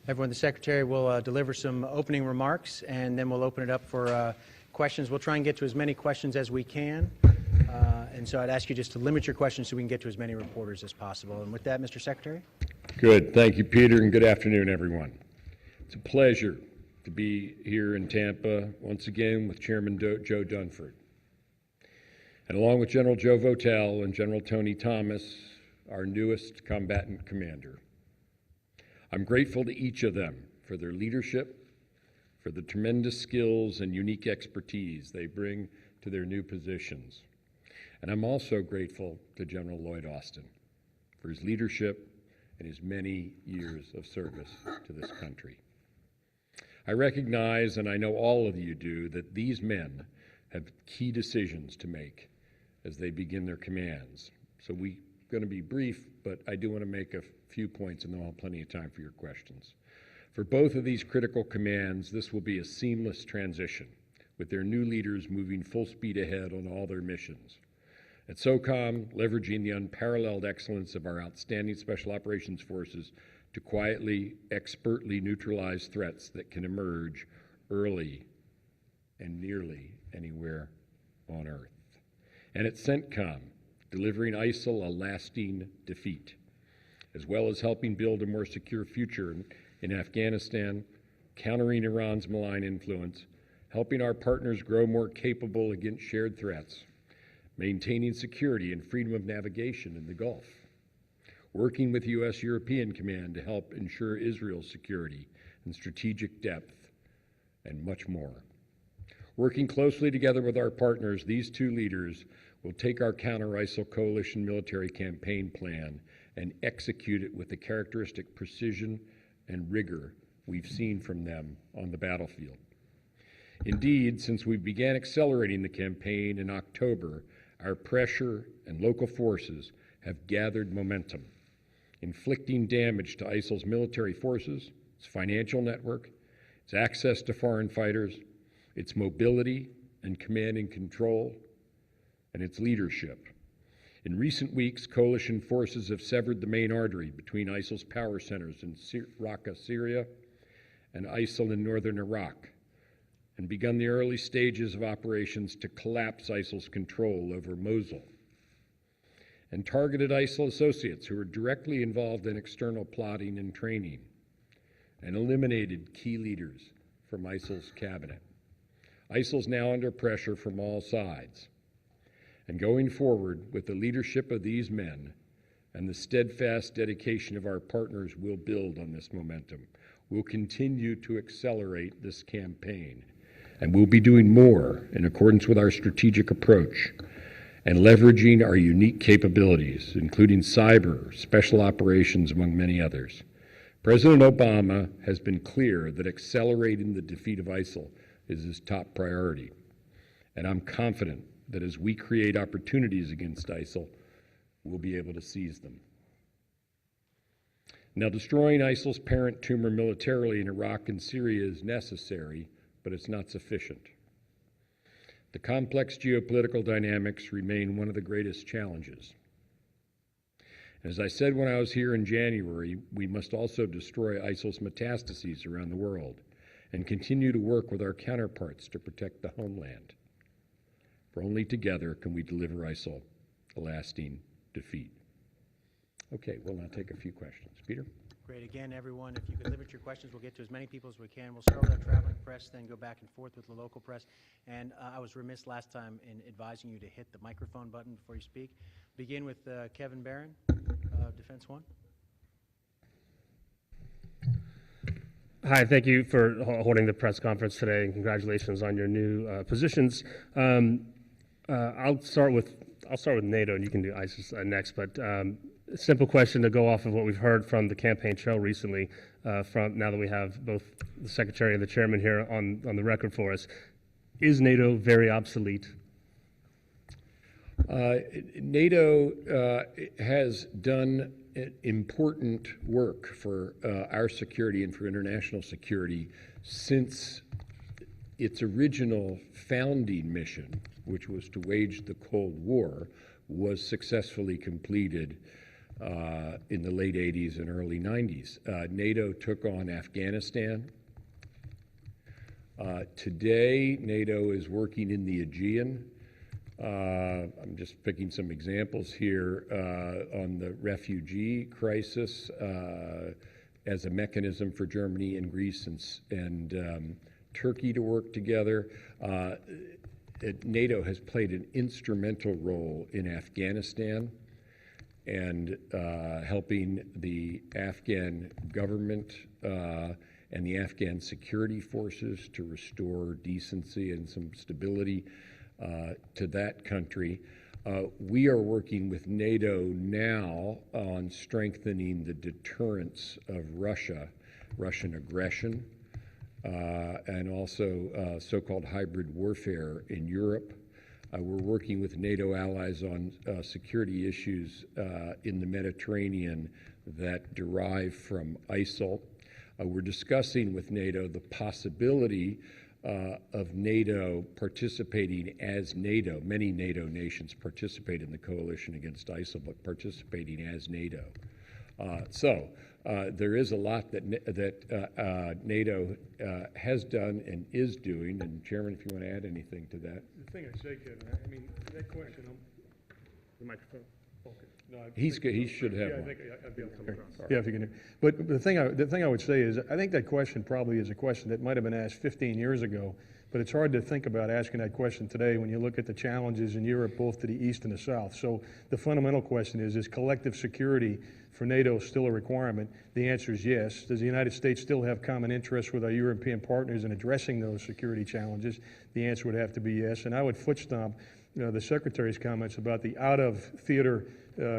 Everyone, the Secretary will deliver some opening remarks, and then we'll open it up for questions. We'll try and get to as many questions as we can, and so I'd ask you just to limit your questions so we can get to as many reporters as possible. And with that, Mr. Secretary. Good. Thank you, Peter, and good afternoon, everyone. It's a pleasure to be here in Tampa once again with Chairman Joe Dunford. And along with General Joe Votel and General Tony Thomas, our newest combatant commander. I'm grateful to each of them for their leadership, for the tremendous skills and unique expertise they bring to their new positions. And I'm also grateful to General Lloyd Austin for his leadership and his many years of service to this country. I recognize, and I know all of you do, that these men have key decisions to make as they begin their commands. So we're going to be brief, but I do want to make a few points, and then I'll have plenty of time for your questions. For both of these critical commands, this will be a seamless transition, with their new leaders moving full speed ahead on all their missions. At SOCOM, leveraging the unparalleled excellence of our outstanding Special Operations Forces to quietly, expertly neutralize threats that can emerge early and nearly anywhere on Earth. And at CENTCOM, delivering ISIL a lasting defeat, as well as helping build a more secure future in Afghanistan, countering Iran's malign influence, helping our partners grow more capable against shared threats, maintaining security and freedom of navigation in the Gulf, working with U.S. European Command to help ensure Israel's security and strategic depth, and much more. Working closely together with our partners, these two leaders will take our counter-ISIL coalition military campaign plan and execute it with the characteristic precision and rigor we've seen from them on the battlefield. Indeed, since we began accelerating the campaign in October, our pressure and local forces have gathered momentum, inflicting damage to ISIL's military forces, its financial network, its access to foreign fighters, its mobility and command and control, and its leadership. In recent weeks, coalition forces have severed the main artery between ISIL's power centers in Raqqa, Syria, and ISIL in northern Iraq, and begun the early stages of operations to collapse ISIL's control over Mosul, and targeted ISIL associates who were directly involved in external plotting and training, and eliminated key leaders from ISIL's cabinet. ISIL's now under pressure from all sides. And going forward, with the leadership of these men and the steadfast dedication of our partners, we'll build on this momentum. We'll continue to accelerate this campaign, and we'll be doing more in accordance with our strategic approach and leveraging our unique capabilities, including cyber, special operations, among many others. President Obama has been clear that accelerating the defeat of ISIL is his top priority, and I'm confident that as we create opportunities against ISIL, we'll be able to seize them. Now, destroying ISIL's parent tumor militarily in Iraq and Syria is necessary, but it's not sufficient. The complex geopolitical dynamics remain one of the greatest challenges. As I said when I was here in January, we must also destroy ISIL's metastases around the world and continue to work with our counterparts to protect the homeland. For only together can we deliver ISIL a lasting defeat. Okay, we'll now take a few questions. Peter? Great. Again, everyone, if you could limit your questions, we'll get to as many people as we can. We'll start with our traveling press, then go back and forth with the local press. And I was remiss last time in advising you to hit the microphone button before you speak. Begin with Kevin Barron, Defense One. Hi, thank you for holding the press conference today, and congratulations on your new positions. I'll start with NATO, and you can do ISIS next. But simple question to go off of what we've heard from the campaign trail recently. From now that we have both the Secretary and the Chairman here on the record for us, is NATO very obsolete? NATO has done important work for our security and for international security since its original founding mission, which was to wage the Cold War, was successfully completed in the late 80s and early 90s. NATO took on Afghanistan. Today, NATO is working in the Aegean. I'm just picking some examples here on the refugee crisis as a mechanism for Germany and Greece and Turkey to work together. NATO has played an instrumental role in Afghanistan and helping the Afghan government and the Afghan security forces to restore decency and some stability to that country. We are working with NATO now on strengthening the deterrence of Russian aggression, and also so-called hybrid warfare in Europe. We're working with NATO allies on security issues in the Mediterranean that derive from ISIL. We're discussing with NATO the possibility of NATO participating as NATO. Many NATO nations participate in the coalition against ISIL, but participating as NATO. So there is a lot that NATO has done and is doing. And Chairman, if you want to add anything to that. The thing I'd say, Kevin, I mean, that question, The microphone. okay. No, He should have yeah, I one. think I'd be able to come across. Yeah, if you can. But the thing I would say is, I think that question probably is a question that might have been asked 15 years ago, but it's hard to think about asking that question today when you look at the challenges in Europe, both to the east and the south. So the fundamental question is collective security for NATO still a requirement? The answer is yes. Does the United States still have common interests with our European partners in addressing those security challenges? The answer would have to be yes. And I would foot stomp the Secretary's comments about the out-of-theater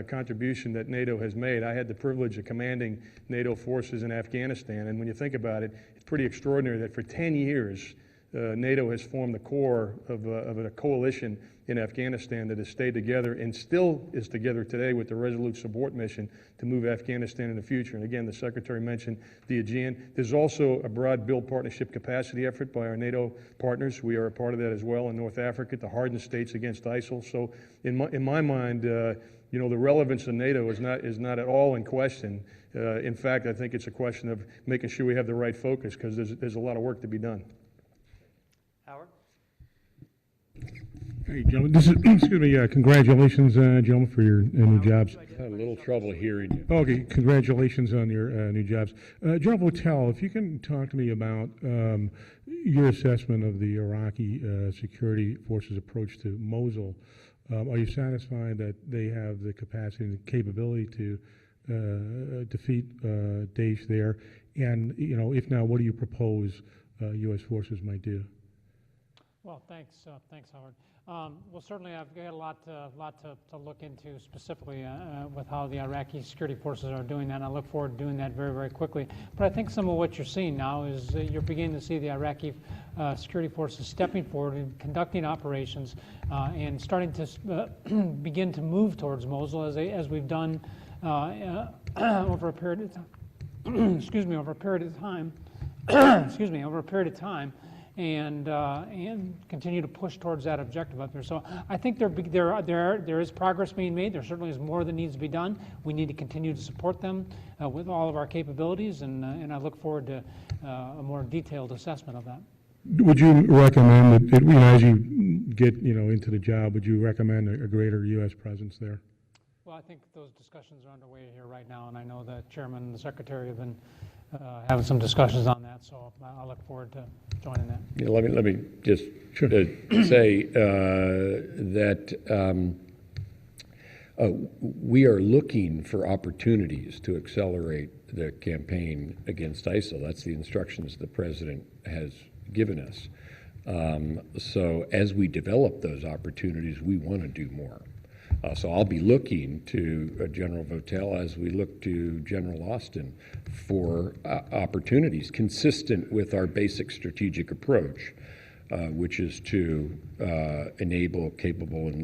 contribution that NATO has made. I had the privilege of commanding NATO forces in Afghanistan, and when you think about it, it's pretty extraordinary that for 10 years, NATO has formed the core of a coalition in Afghanistan that has stayed together and still is together today with the Resolute Support Mission to move Afghanistan in the future. And again, the Secretary mentioned the Aegean. There's also a broad build partnership capacity effort by our NATO partners. We are a part of that as well in North Africa to harden states against ISIL. So in my mind, the relevance of NATO is not at all in question. In fact, I think it's a question of making sure we have the right focus because there's a lot of work to be done. Howard? Hey, gentlemen, this is, excuse me, congratulations, gentlemen, for your new jobs. I had a little trouble hearing you. Okay, congratulations on your new jobs. General Votel, if you can talk to me about your assessment of the Iraqi security forces' approach to Mosul. Are you satisfied that they have the capacity and the capability to defeat Daesh there? And, if not, what do you propose U.S. forces might do? Well, thanks, Howard. Well, certainly I've got a lot to look into specifically with how the Iraqi security forces are doing that, and I look forward to doing that very, very quickly. But I think some of what you're seeing now is you're beginning to see the Iraqi security forces stepping forward and conducting operations and starting to begin to move towards Mosul as we've done over a period of time. Excuse me, over a period of time. Excuse me, over a period of time. And continue to push towards that objective up there. So I think there is progress being made. There certainly is more that needs to be done. We need to continue to support them with all of our capabilities, and I look forward to a more detailed assessment of that. Would you recommend that, as you get into the job, would you recommend a greater U.S. presence there? Well, I think those discussions are underway here right now, and I know that Chairman and the Secretary have been having some discussions on that, so I look forward to joining that. Yeah, let me just say that we are looking for opportunities to accelerate the campaign against ISIL. That's the instructions the President has given us. So as we develop those opportunities, we want to do more. So I'll be looking to General Votel as we look to General Austin for opportunities consistent with our basic strategic approach, which is to enable capable and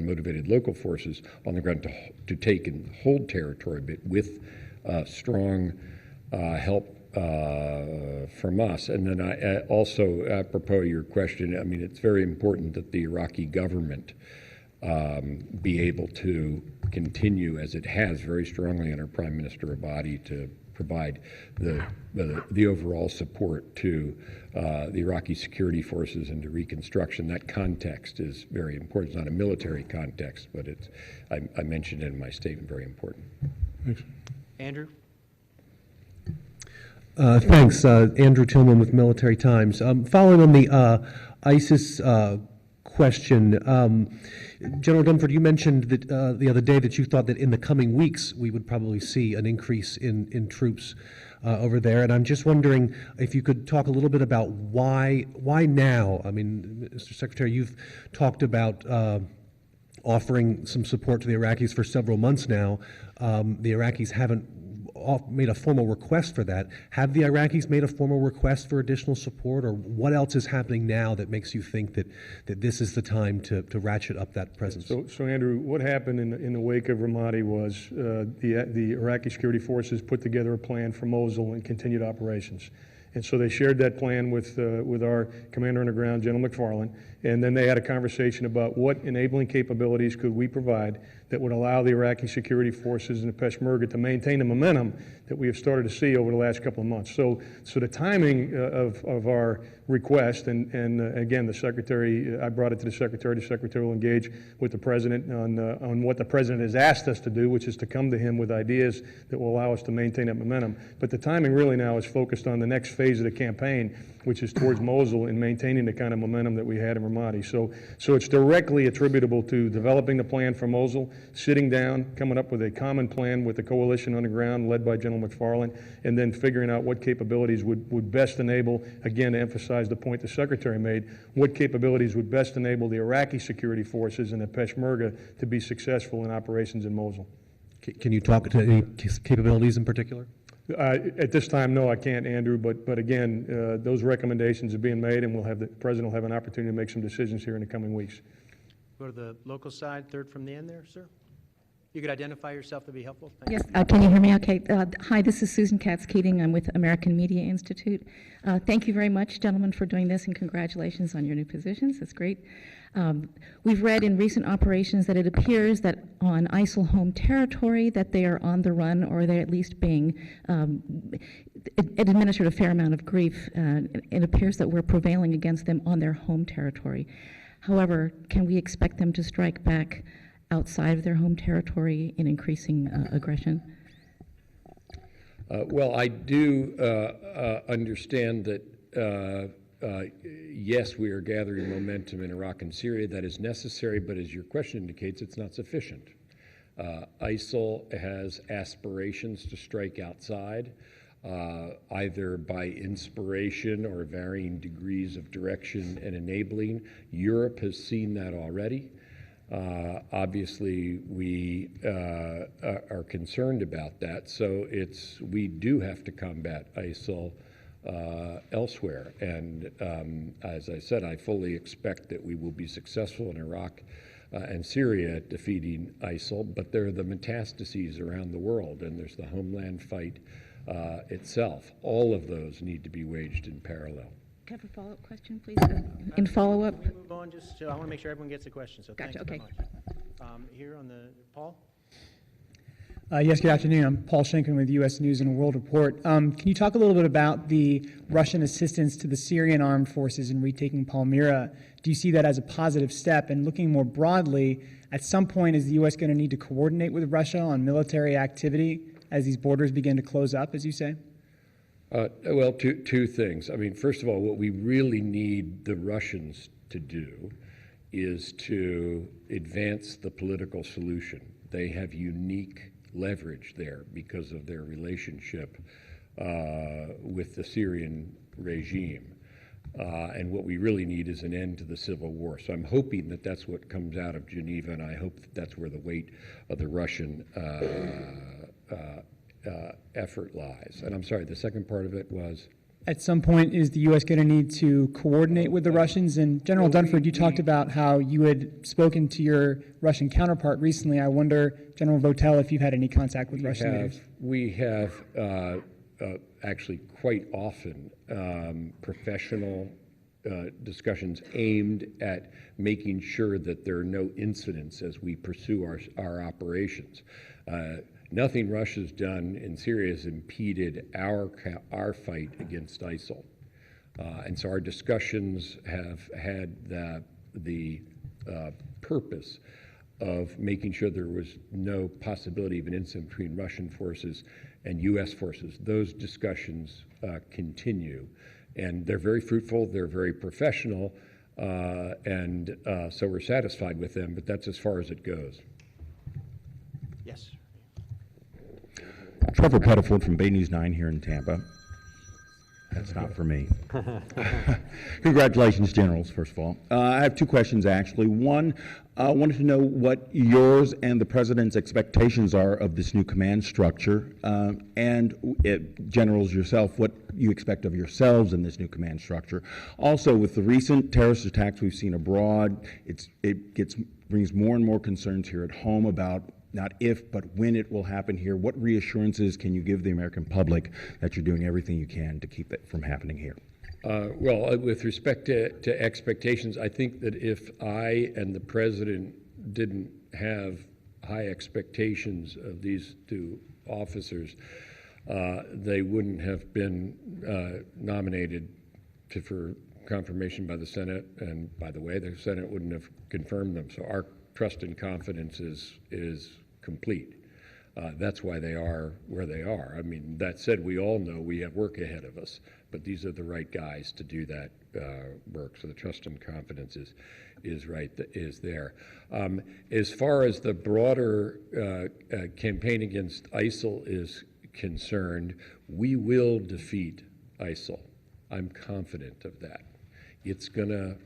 motivated local forces on the ground to take and hold territory, but with strong help from us. And then I also, apropos your question, I mean, it's very important that the Iraqi government be able to continue, as it has very strongly under Prime Minister Abadi, to provide the overall support to the Iraqi security forces and to reconstruction. That context is very important. It's not a military context, but it's, I mentioned it in my statement, very important. Thanks. Andrew? Thanks. Andrew Tillman with Military Times. Following on the ISIS question, General Dunford, you mentioned that the other day that you thought that in the coming weeks we would probably see an increase in troops over there, and I'm just wondering if you could talk a little bit about why now? I mean, Mr. Secretary, you've talked about offering some support to the Iraqis for several months now. The Iraqis haven't made a formal request for that. Have the Iraqis made a formal request for additional support, or what else is happening now that makes you think that this is the time to ratchet up that presence? So Andrew, what happened in the wake of Ramadi was the Iraqi security forces put together a plan for Mosul and continued operations. And so they shared that plan with our commander on the ground, General McFarland, and then they had a conversation about what enabling capabilities could we provide that would allow the Iraqi security forces and the Peshmerga to maintain the momentum that we have started to see over the last couple of months. So the timing of our request, and again, the Secretary, I brought it to the Secretary will engage with the President on what the President has asked us to do, which is to come to him with ideas that will allow us to maintain that momentum. But the timing really now is focused on the next phase of the campaign, which is towards Mosul and maintaining the kind of momentum that we had in Ramadi. So it's directly attributable to developing the plan for Mosul, sitting down, coming up with a common plan with the coalition on the ground led by General McFarland, and then figuring out what capabilities would best enable, again, to emphasize the point the Secretary made, what capabilities would best enable the Iraqi security forces and the Peshmerga to be successful in operations in Mosul. Can you talk to any capabilities in particular? At this time, no, I can't, Andrew, but again, those recommendations are being made, and the President will have an opportunity to make some decisions here in the coming weeks. Go to the local side, third from the end there, sir. You could identify yourself to be helpful. Thank Yes, can you hear me okay? Hi, this is Susan Katz-Keating. I'm with American Media Institute. Thank you very much, gentlemen, for doing this, and congratulations on your new positions. That's great. We've read in recent operations that it appears that on ISIL home territory that they are on the run, or they're at least being administered a fair amount of grief. It appears that we're prevailing against them on their home territory. However, can we expect them to strike back outside of their home territory in increasing aggression? Well, I do understand that, yes, we are gathering momentum in Iraq and Syria. That is necessary, but as your question indicates, it's not sufficient. ISIL has aspirations to strike outside, either by inspiration or varying degrees of direction and enabling. Europe has seen that already. Obviously, we are concerned about that, so we do have to combat ISIL elsewhere. And as I said, I fully expect that we will be successful in Iraq and Syria at defeating ISIL, but there are the metastases around the world, and there's the homeland fight itself. All of those need to be waged in parallel. Can I have a follow-up question, please? In follow-up? you. Move on, I want to make sure everyone gets a question, so Gotcha, thanks okay. very much. Here on the, Paul? Yes, good afternoon. I'm Paul Schenken with U.S. News and World Report. Can you talk a little bit about the Russian assistance to the Syrian armed forces in retaking Palmyra? Do you see that as a positive step? And looking more broadly, at some point, is the U.S. going to need to coordinate with Russia on military activity as these borders begin to close up, as you say? Well, two things. I mean, first of all, what we really need the Russians to do is to advance the political solution. They have unique leverage there because of their relationship with the Syrian regime. And what we really need is an end to the civil war. So I'm hoping that that's what comes out of Geneva, and I hope that that's where the weight of the Russian effort lies. And I'm sorry, the second part of it was? At some point, is the U.S. going to need to coordinate with the Russians? And General Dunford, you talked about how you had spoken to your Russian counterpart recently. I wonder, General Votel, if you've had any contact with Russian leaders. We have actually quite often professional discussions aimed at making sure that there are no incidents as we pursue our operations. Nothing Russia's done in Syria has impeded our fight against ISIL. And so our discussions have had the purpose of making sure there was no possibility of an incident between Russian forces and U.S. forces. Those discussions continue, and they're very fruitful, they're very professional, and so we're satisfied with them, but that's as far as it goes. Yes. Trevor Pettiford from Bay News 9 here in Tampa. That's not for me. Congratulations, Generals, first of all. I have two questions, actually. One, I wanted to know what yours and the President's expectations are of this new command structure, and Generals yourself, what you expect of yourselves in this new command structure. Also, with the recent terrorist attacks we've seen abroad, it brings more and more concerns here at home about not if, but when it will happen here. What reassurances can you give the American public that you're doing everything you can to keep it from happening here? Well, with respect to expectations, I think that if I and the President didn't have high expectations of these two officers, they wouldn't have been nominated for confirmation by the Senate, and by the way, the Senate wouldn't have confirmed them. So our trust and confidence is complete. That's why they are where they are. I mean, that said, we all know we have work ahead of us, but these are the right guys to do that work. So the trust and confidence is there. As far as the broader campaign against ISIL is concerned, we will defeat ISIL. I'm confident of that. It's going to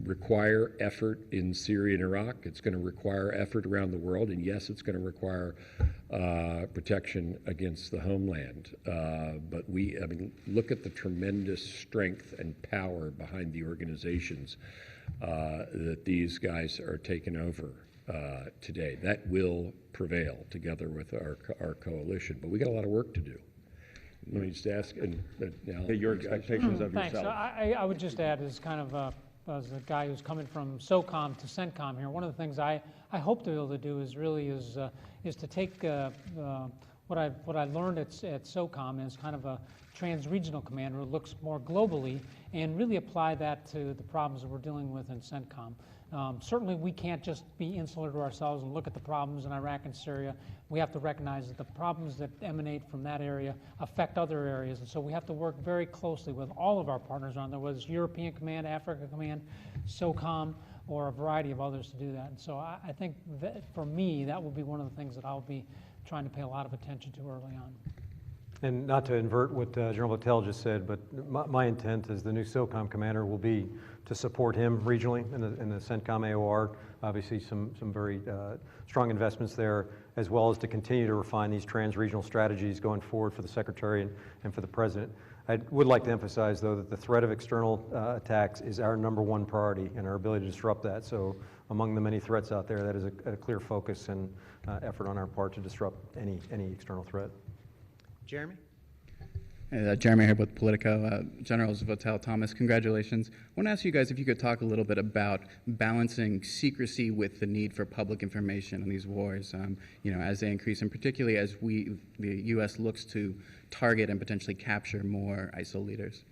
require effort in Syria and Iraq. It's going to require effort around the world, and yes, it's going to require protection against the homeland. But I mean, look at the tremendous strength and power behind the organizations that these guys are taking over today. That will prevail together with our coalition. But we got a lot of work to do. Let me just ask, and now Your expectations of Thanks. yourself. I would just add, as kind of as a guy who's coming from SOCOM to CENTCOM here, one of the things I hope to be able to do is to take what I learned at SOCOM as kind of a trans-regional commander who looks more globally and really apply that to the problems that we're dealing with in CENTCOM. Certainly we can't just be insular to ourselves and look at the problems in Iraq and Syria. We have to recognize that the problems that emanate from that area affect other areas, and so we have to work very closely with all of our partners on there, whether it's European Command, Africa Command, SOCOM, or a variety of others to do that. And so I think that for me, that will be one of the things that I'll be trying to pay a lot of attention to early on. And not to invert what General Votel just said, but my intent as the new SOCOM commander will be to support him regionally in the CENTCOM AOR. Obviously, some very strong investments there, as well as to continue to refine these trans-regional strategies going forward for the Secretary and for the President. I would like to emphasize, though, that the threat of external attacks is our #1 priority and our ability to disrupt that. So among the many threats out there, that is a clear focus and effort on our part to disrupt any external threat. Jeremy? Jeremy here with Politico. Generals Votel, Thomas, congratulations. I want to ask you guys if you could talk a little bit about balancing secrecy with the need for public information on these wars, as they increase, and particularly as the U.S. looks to target and potentially capture more ISIL leaders.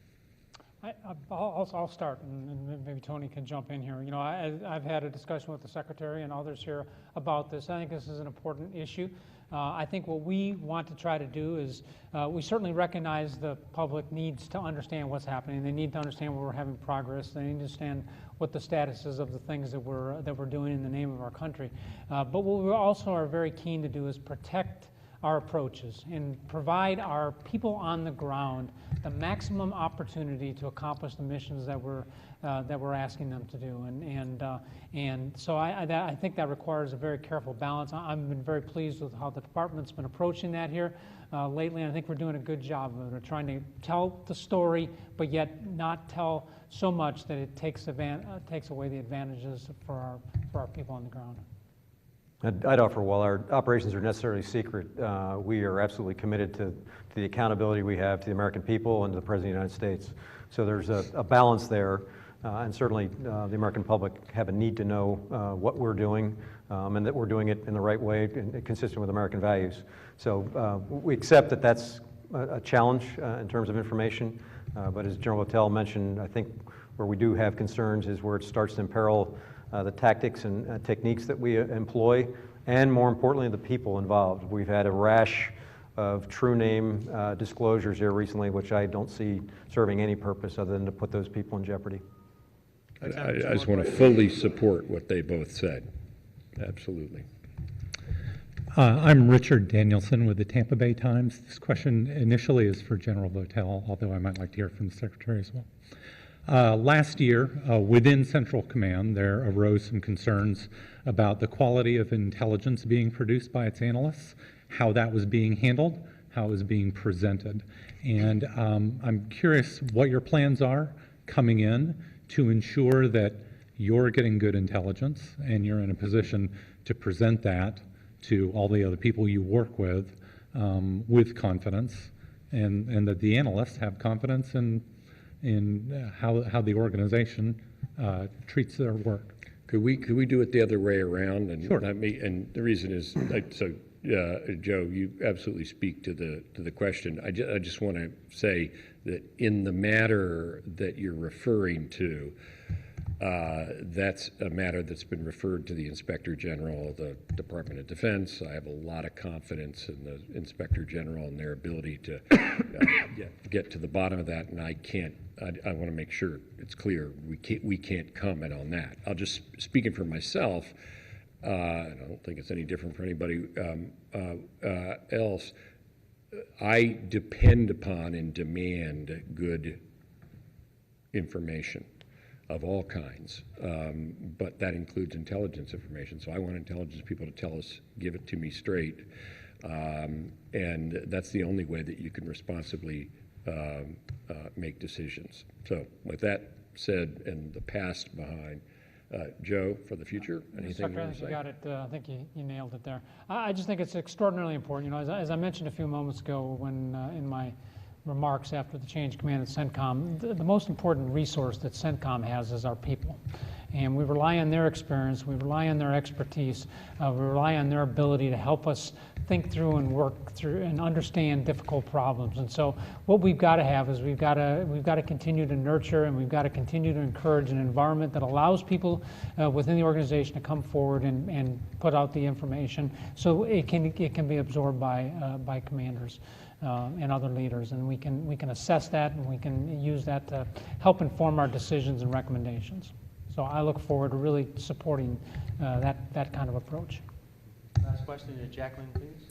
I'll start, and maybe Tony can jump in here. I've had a discussion with the Secretary and others here about this. I think this is an important issue. I think what we want to try to do is we certainly recognize the public needs to understand what's happening. They need to understand where we're having progress. They need to understand what the status is of the things that we're doing in the name of our country. But what we also are very keen to do is protect our approaches and provide our people on the ground the maximum opportunity to accomplish the missions that we're asking them to do. And so I think that requires a very careful balance. I've been very pleased with how the department's been approaching that here lately, and I think we're doing a good job of it, trying to tell the story, but yet not tell so much that it takes away the advantages for our people on the ground. I'd offer, while our operations are necessarily secret, we are absolutely committed to the accountability we have to the American people and to the President of the United States. So there's a balance there, and certainly the American public have a need to know what we're doing and that we're doing it in the right way and consistent with American values. So we accept that that's a challenge in terms of information, but as General Votel mentioned, I think where we do have concerns is where it starts to imperil the tactics and techniques that we employ, and more importantly, the people involved. We've had a rash of true name disclosures here recently, which I don't see serving any purpose other than to put those people in jeopardy. I just want to fully support what they both said. Absolutely. I'm Richard Danielson with the Tampa Bay Times. This question initially is for General Votel, although I might like to hear from the Secretary as well. Last year, within Central Command, there arose some concerns about the quality of intelligence being produced by its analysts, how that was being handled, how it was being presented. And I'm curious what your plans are coming in to ensure that you're getting good intelligence and you're in a position to present that to all the other people you work with confidence, and that the analysts have confidence in how the organization treats their work. Could we do it the other way around? And Sure. And the reason is, Joe, you absolutely speak to the question. I just want to say that in the matter that you're referring to, that's a matter that's been referred to the Inspector General of the Department of Defense. I have a lot of confidence in the Inspector General and their ability to get to the bottom of that, and I want to make sure it's clear we can't comment on that. I'll just, speaking for myself, and I don't think it's any different for anybody else, I depend upon and demand good information of all kinds, but that includes intelligence information. So I want intelligence people to tell us, give it to me straight, and that's the only way that you can responsibly make decisions. So with that said, and the past behind, Joe, for the future, anything you Secretary, I want think to you say? got it. I think you nailed it there. I just think it's extraordinarily important. You know, as I mentioned a few moments ago when in my remarks after the change of command at CENTCOM, the most important resource that CENTCOM has is our people. And we rely on their experience, we rely on their expertise, we rely on their ability to help us think through and work through and understand difficult problems. And so what we've got to have is we've got to continue to nurture, and we've got to continue to encourage an environment that allows people within the organization to come forward and put out the information so it can be absorbed by commanders and other leaders, and we can assess that, and we can use that to help inform our decisions and recommendations. So I look forward to really supporting that kind of approach. Last question to Jacqueline, please.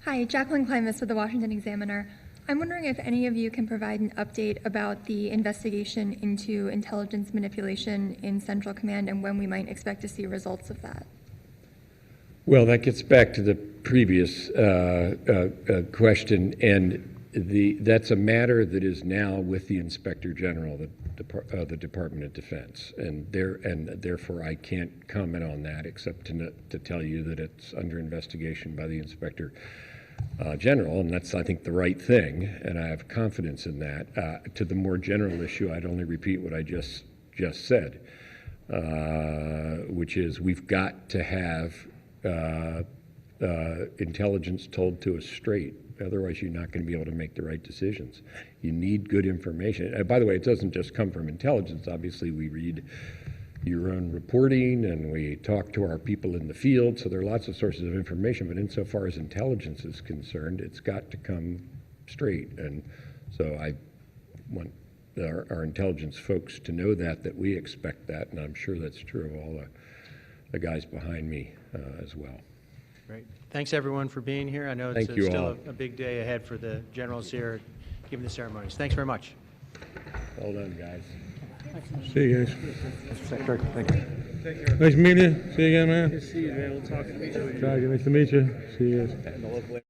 Hi, Jacqueline Klimas with the Washington Examiner. I'm wondering if any of you can provide an update about the investigation into intelligence manipulation in Central Command and when we might expect to see results of that. Well, that gets back to the previous question, and that's a matter that is now with the Inspector General of the Department of Defense, and therefore I can't comment on that except to tell you that it's under investigation by the Inspector General, and that's, I think, the right thing, and I have confidence in that. To the more general issue, I'd only repeat what I just said, which is we've got to have intelligence told to us straight. Otherwise, you're not going to be able to make the right decisions. You need good information. By the way, it doesn't just come from intelligence. Obviously, we read your own reporting and we talk to our people in the field, so there are lots of sources of information, but insofar as intelligence is concerned, it's got to come straight. And so I want our intelligence folks to know that we expect that, and I'm sure that's true of all the guys behind me as well. Great. Thanks, everyone, for being here. I know it's still a big day ahead for the generals here giving the ceremonies. Thanks very much. Well done, guys. See you guys. Mr. Secretary, thank you. Nice meeting you. See you again, man. Good to see you, man. We'll talk to you. Nice to meet you. See you guys.